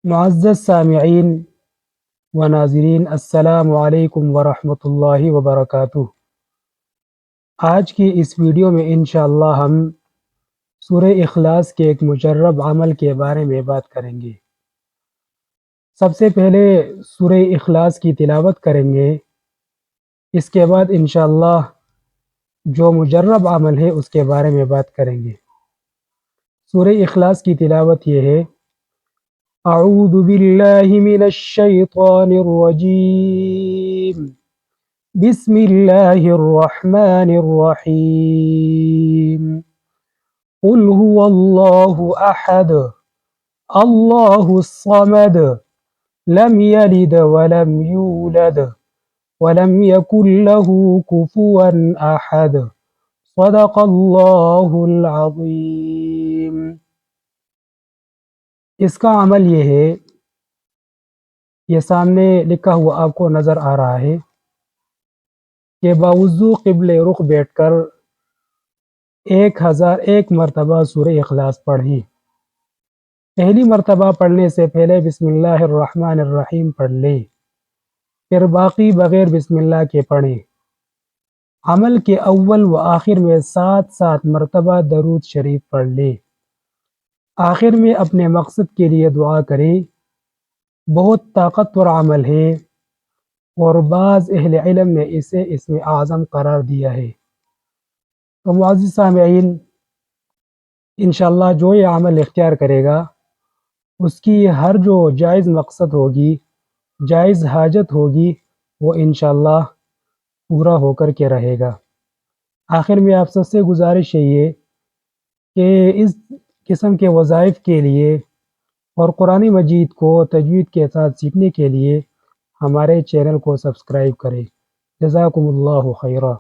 معزز سامعین و ناظرین، السلام علیکم ورحمۃ اللہ وبرکاتہ۔ آج کی اس ویڈیو میں انشاءاللہ ہم سورہ اخلاص کے ایک مجرب عمل کے بارے میں بات کریں گے۔ سب سے پہلے سورہ اخلاص کی تلاوت کریں گے، اس کے بعد انشاءاللہ جو مجرب عمل ہے اس کے بارے میں بات کریں گے۔ سورہ اخلاص کی تلاوت یہ ہے: اعوذ باللہ من الشیطان الرجیم، بسم اللہ الرحمن الرحیم، قل هو اللہ احد اللہ الصمد لم یلد ولم یولد ولم یکن له کفوا احد، صدق اللہ العظیم۔ اس کا عمل یہ ہے، یہ سامنے لکھا ہوا آپ کو نظر آ رہا ہے کہ باوضو قبل رخ بیٹھ کر 1001 مرتبہ سورہ اخلاص پڑھیں۔ پہلی مرتبہ پڑھنے سے پہلے بسم اللہ الرحمن الرحیم پڑھ لیں، پھر باقی بغیر بسم اللہ کے پڑھیں۔ عمل کے اول و آخر میں 7 مرتبہ درود شریف پڑھ لیں۔ آخر میں اپنے مقصد کے لیے دعا کریں۔ بہت طاقتور عمل ہے اور بعض اہل علم نے اسے اسم اعظم قرار دیا ہے۔ تو معزز سامعین، انشاءاللہ جو یہ عمل اختیار کرے گا اس کی ہر جو جائز مقصد ہوگی، جائز حاجت ہوگی، وہ انشاءاللہ پورا ہو کر کے رہے گا۔ آخر میں آپ سب سے گزارش ہے یہ کہ اس قسم کے وظائف کے لیے اور قرآن مجید کو تجوید کے ساتھ سیکھنے کے لیے ہمارے چینل کو سبسکرائب کریں۔ جزاکم اللہ خیرہ۔